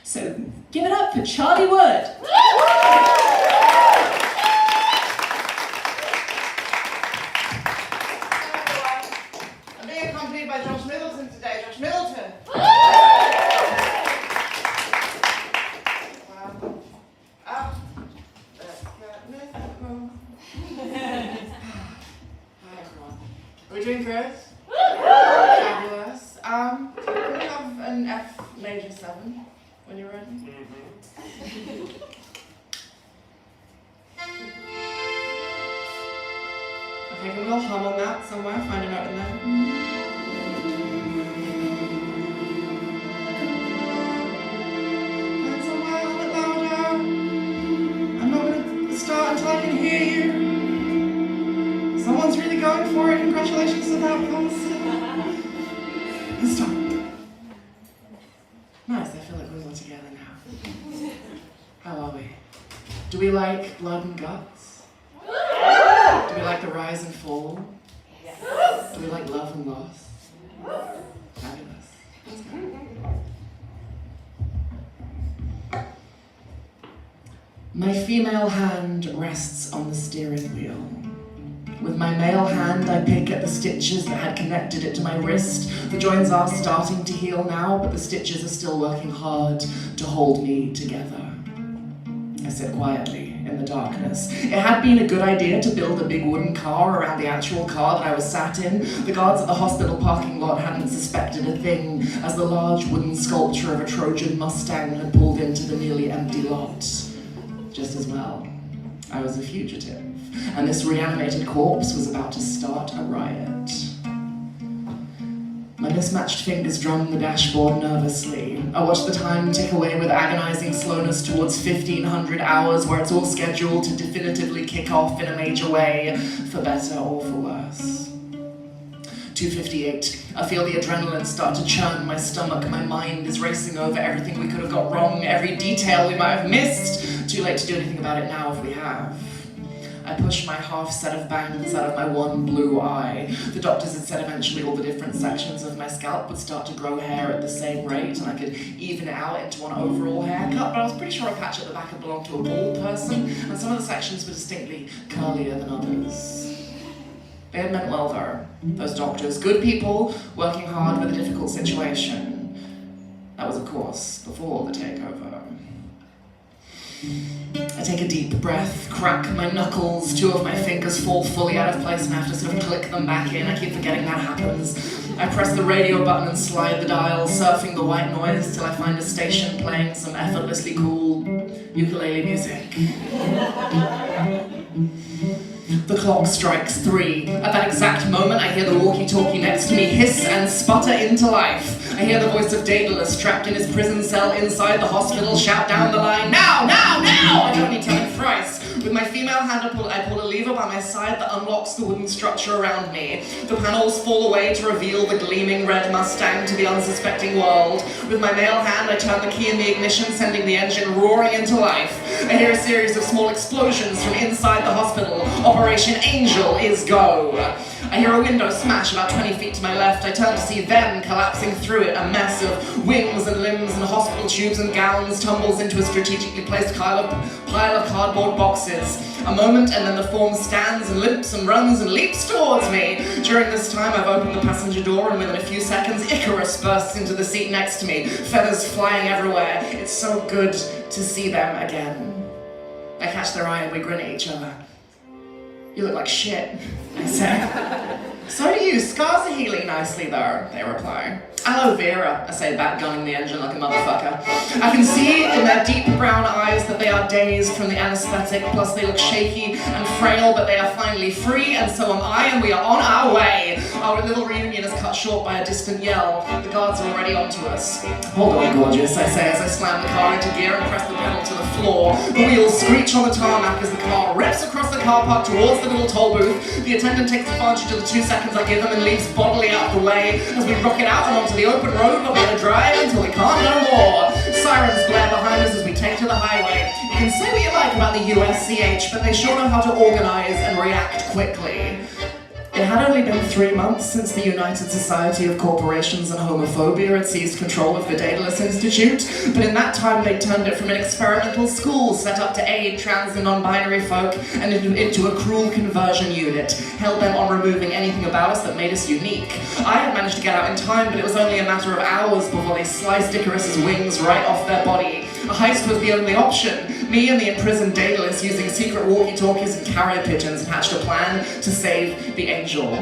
So give it up for Charlie Wood. I'm being accompanied by Josh Middleton today. Josh Middleton! Hi everyone. Are we doing good? Fabulous. Can we have an F major 7 when you're ready? Okay, can we all hum on that somewhere? Find a note in there. Find somewhere a little bit louder. I'm not going to start until I can hear you. Someone's really going for it. Congratulations to that person. And stop. Nice, I feel like we're all together now. How are we? Do we like blood and guts? Do we like the rise and fall? Yes. Do we like love and loss? Fabulous. Let's go. My female hand rests on the steering wheel. With my male hand, I pick at the stitches that had connected it to my wrist. The joints are starting to heal now, but the stitches are still working hard to hold me together. I sit quietly in the darkness. It had been a good idea to build a big wooden car around the actual car that I was sat in. The guards at the hospital parking lot hadn't suspected a thing, as the large wooden sculpture of a Trojan Mustang had pulled into the nearly empty lot. Just as well, I was a fugitive, and this reanimated corpse was about to start a riot. My mismatched fingers drum the dashboard nervously. I watch the time tick away with agonizing slowness towards 1500 hours, where it's all scheduled to definitively kick off in a major way, for better or for worse. 2:58. I feel the adrenaline start to churn my stomach. My mind is racing over everything we could have got wrong, every detail we might have missed. Too late to do anything about it now if we have. I pushed my half set of bangs out of my one blue eye. The doctors had said eventually all the different sections of my scalp would start to grow hair at the same rate, and I could even it out into one overall haircut, but I was pretty sure a patch at the back had belonged to a bald person, and some of the sections were distinctly curlier than others. They had meant well though, those doctors. Good people, working hard with a difficult situation. That was, of course, before the takeover. I take a deep breath, crack my knuckles, 2 of my fingers fall fully out of place and I have to sort of click them back in. I keep forgetting that happens. I press the radio button and slide the dial, surfing the white noise till I find a station playing some effortlessly cool ukulele music. The clock strikes 3. At that exact moment, I hear the walkie-talkie next to me hiss and sputter into life. I hear the voice of Daedalus, trapped in his prison cell inside the hospital, shout down the line, "Now, now, now!" I don't need telling thrice. With my female hand, I pull a lever by my side that unlocks the wooden structure around me. The panels fall away to reveal the gleaming red Mustang to the unsuspecting world. With my male hand, I turn the key in the ignition, sending the engine roaring into life. I hear a series of small explosions from inside the hospital. Operation Angel is go. I hear a window smash about 20 feet to my left. I turn to see them collapsing through it. A mess of wings and limbs and hospital tubes and gowns tumbles into a strategically placed pile of cardboard boxes. A moment and then the form stands and limps and runs and leaps towards me. During this time I've opened the passenger door and within a few seconds Icarus bursts into the seat next to me, feathers flying everywhere. It's so good to see them again. I catch their eye and we grin at each other. "You look like shit," I say. "So do you. Scars are healing nicely though," they reply. "Aloe vera," I say, bat-gunning the engine like a motherfucker. I can see in their deep brown eyes that they are dazed from the anesthetic, plus they look shaky and frail, but they are finally free, and so am I, and we are on our way. Our little reunion is cut short by a distant yell. The guards are already onto us. "Hold on, gorgeous," I say as I slam the car into gear and press the pedal to the floor. The wheels screech on the tarmac as the car rips across the car park towards the little toll booth. The attendant takes advantage of the 2 seconds I give him and leaves bodily out of the way as we rocket out and onto the open road where we're gonna drive until we can't no more. Sirens blare behind us as we take to the highway. You can say what you like about the USCH, but they sure know how to organize and react quickly. It had only been 3 months since the United Society of Corporations and Homophobia had seized control of the Daedalus Institute, but in that time they turned it from an experimental school set up to aid trans and non-binary folk and into a cruel conversion unit, hell-bent on removing anything about us that made us unique. I had managed to get out in time, but it was only a matter of hours before they sliced Icarus's wings right off their body. A heist was the only option. Me and the imprisoned Daedalus, using secret walkie-talkies and carrier pigeons, hatched a plan to save the Angel.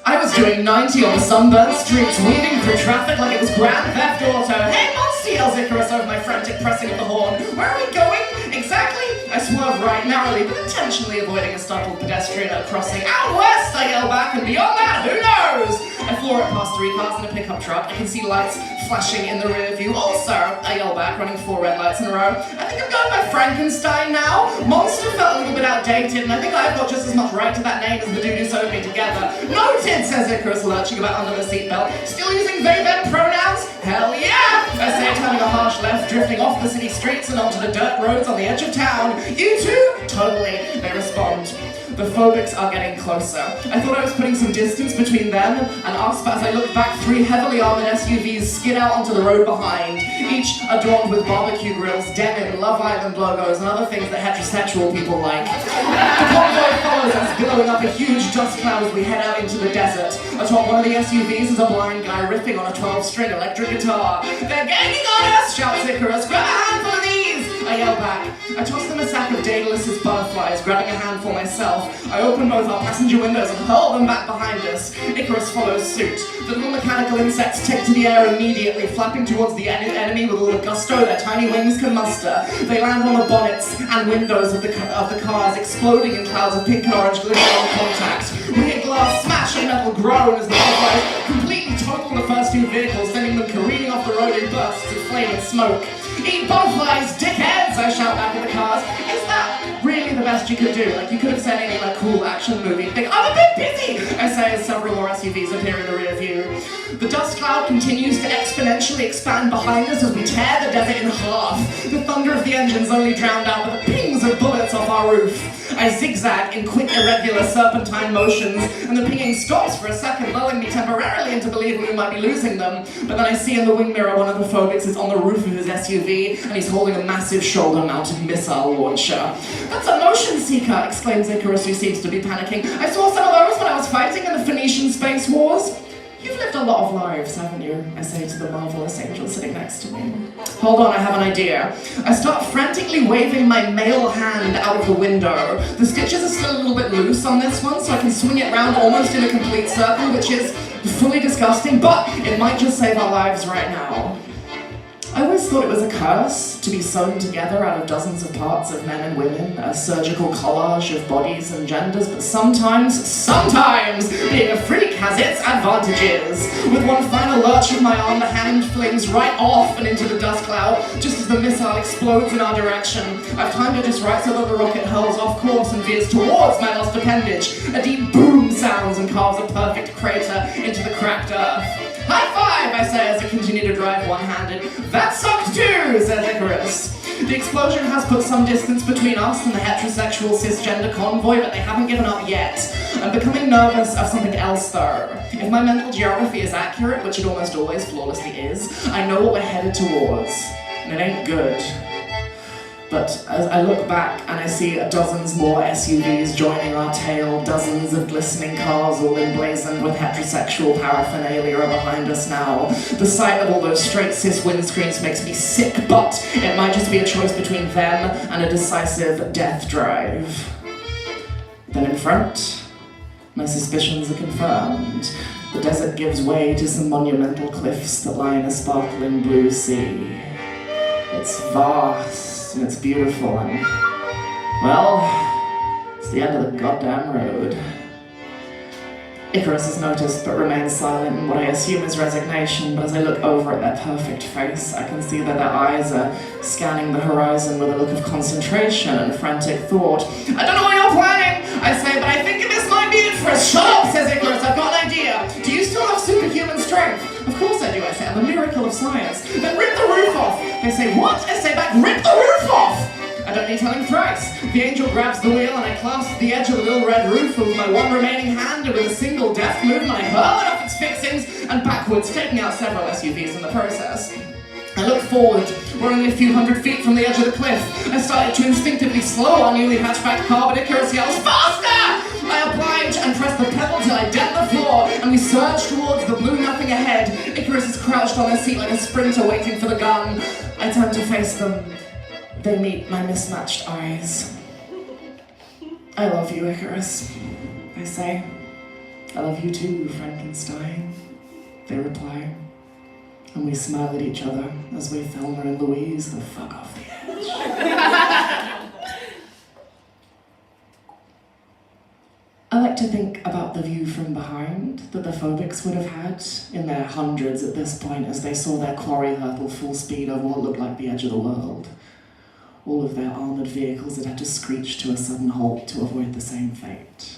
I was doing 90 on the sunburnt streets, weaving through traffic like it was Grand Theft Auto. Hey, monster, yells Icarus over my frantic pressing of the horn. Where are we going? Exactly? I swerve right, narrowly, but intentionally avoiding a startled pedestrian at a crossing. Out west, I yell back, and beyond that, who knows? I floor it past 3 cars and a pickup truck. I can see lights flashing in the rear view. Also, I yell back, running 4 red lights in a row. I think I'm going by Frankenstein now. Monster felt a little bit outdated, and I think I've got just as much right to that name as the dude who sewed me together. Noted, says Icarus, lurching about under the seatbelt. Still using they, them pronouns? Hell yeah! I say, turning a harsh left, drifting off the city streets and onto the dirt roads on the edge of town. You too? Totally, they respond. The phobics are getting closer. I thought I was putting some distance between them and us, but as I looked back, 3 heavily armored SUVs skid out onto the road behind, each adorned with barbecue grills, denim, Love Island logos, and other things that heterosexual people like. The convoy follows us, billowing up a huge dust cloud as we head out into the desert. Atop one of the SUVs is a blind guy riffing on a 12-string electric guitar. They're gaining on us, shouts Icarus. Grab a handful of these! I yell back. I toss them a sack of Daedalus's butterflies, grabbing a handful myself. I open both our passenger windows and hurl them back behind us. Icarus follows suit. The little mechanical insects take to the air immediately, flapping towards the enemy with all the gusto their tiny wings can muster. They land on the bonnets and windows of the cars, exploding in clouds of pink and orange glitter on contact. We hear glass smash and metal groan as the butterflies completely total the first 2 vehicles, sending them careening off the road in bursts of flame and smoke. Eat butterflies, dickheads! I shout back at the cars. Is that really the best you could do? Like, you could have said any, cool action movie thing. I'm a bit busy! I say as several more SUVs appear in the rear view. The dust cloud continues to exponentially expand behind us as we tear the desert in half. The thunder of the engines only drowned out by the pings of bullets off our roof. I zigzag in quick, irregular, serpentine motions, and the pinging stops for a second, lulling me temporarily into believing we might be losing them. But then I see in the wing mirror one of the phobics is on the roof of his SUV, and he's holding a massive shoulder-mounted missile launcher. That's a motion seeker, exclaims Icarus, who seems to be panicking. I saw some of those when I was fighting in the Phoenician space wars. You've lived a lot of lives, haven't you? I say to the marvelous angel sitting next to me. Hold on, I have an idea. I start frantically waving my male hand out of the window. The stitches are still a little bit loose on this one, so I can swing it round almost in a complete circle, which is fully disgusting, but it might just save our lives right now. I always thought it was a curse to be sewn together out of dozens of parts of men and women, a surgical collage of bodies and genders, but sometimes, being a freak has its advantages. With one final lurch of my arm, the hand flings right off and into the dust cloud, just as the missile explodes in our direction. I've timed it just right so that the rocket hurls off course and veers towards my lost appendage. A deep boom sounds and carves a perfect crater into the cracked earth. High five, I say as I continue to drive one-handed. That sucked too, says Icarus. The explosion has put some distance between us and the heterosexual cisgender convoy, but they haven't given up yet. I'm becoming nervous of something else though. If my mental geography is accurate, which it almost always flawlessly is, I know what we're headed towards, and it ain't good. But as I look back and I see dozens more SUVs joining our tail, dozens of glistening cars all emblazoned with heterosexual paraphernalia are behind us now. The sight of all those straight cis windscreens makes me sick, but it might just be a choice between them and a decisive death drive. Then in front, my suspicions are confirmed. The desert gives way to some monumental cliffs that lie in a sparkling blue sea. It's vast. And it's beautiful, and, well, it's the end of the goddamn road. Icarus has noticed but remains silent in what I assume is resignation, but as I look over at their perfect face, I can see that their eyes are scanning the horizon with a look of concentration and frantic thought. I don't know what you're planning, I say, but I think this might be it for us. Shut up, says Icarus, I've got an idea. Do you still have superhuman strength? Of course I do, I say, I'm a miracle of science. Then rip the roof off. They say, what? I say back, rip the roof off! I don't need telling thrice. The angel grabs the wheel and I clasp the edge of the little red roof with my one remaining hand, and with a single deft movement I hurl it off its fixings and backwards, taking out several SUVs in the process. I look forward. We're only a few hundred feet from the edge of the cliff. I started to instinctively slow our newly hatchback car, but Icarus yells, "Faster!" I oblige and press the pedal till I dent the floor, and we surge towards the blue nothing ahead. Icarus is crouched on her seat like a sprinter waiting for the gun. I turn to face them. They meet my mismatched eyes. "I love you, Icarus," I say. "I love you too, Frankenstein," they reply. And we smile at each other as we Thelma and Louise the fuck off the edge. I like to think about the view from behind that the phobics would have had in their hundreds at this point as they saw their quarry hurtle full speed over what looked like the edge of the world. All of their armoured vehicles had had to screech to a sudden halt to avoid the same fate.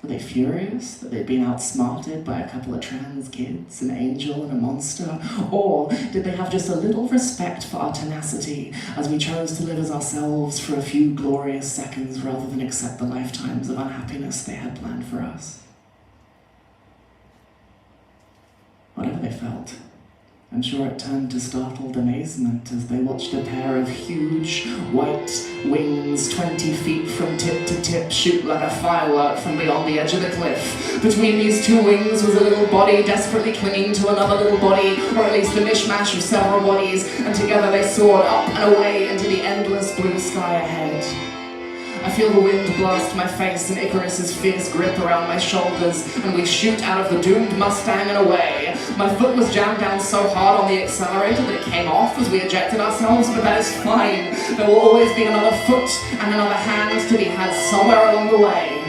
Were they furious that they'd been outsmarted by a couple of trans kids, an angel and a monster? Or did they have just a little respect for our tenacity as we chose to live as ourselves for a few glorious seconds rather than accept the lifetimes of unhappiness they had planned for us? Whatever they felt, I'm sure it turned to startled amazement as they watched a pair of huge white wings 20 feet from tip to tip shoot like a firework from beyond the edge of the cliff. Between these two wings was a little body desperately clinging to another little body, or at least a mishmash of several bodies, and together they soared up and away into the endless blue sky ahead. I feel the wind blast my face and Icarus's fierce grip around my shoulders, and we shoot out of the doomed Mustang and away. My foot was jammed down so hard on the accelerator that it came off as we ejected ourselves, but that is fine. There will always be another foot and another hand to be had somewhere along the way.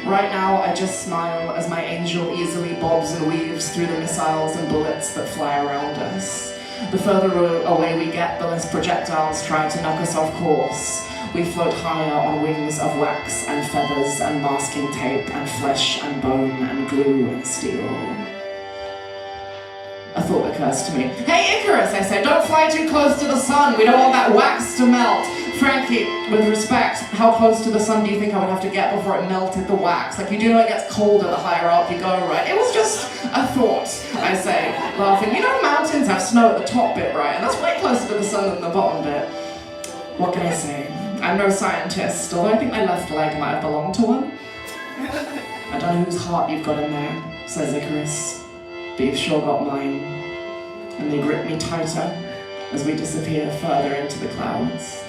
Right now, I just smile as my angel easily bobs and weaves through the missiles and bullets that fly around us. The further away we get, the less projectiles try to knock us off course. We float higher on wings of wax and feathers and masking tape and flesh and bone and glue and steel. A thought occurs to me. "Hey Icarus," I say, "don't fly too close to the sun. We don't want that wax to melt." "Frankie, with respect, how close to the sun do you think I would have to get before it melted the wax? Like, you do know it gets colder the higher up you go, right?" "It was just a thought," I say, laughing. "You know mountains have snow at the top bit, right? And that's way closer to the sun than the bottom bit." What can I say? I'm no scientist, although I think my left leg might have belonged to one. "I don't know whose heart you've got in there," says Icarus, "but you've sure got mine." And they grip me tighter as we disappear further into the clouds.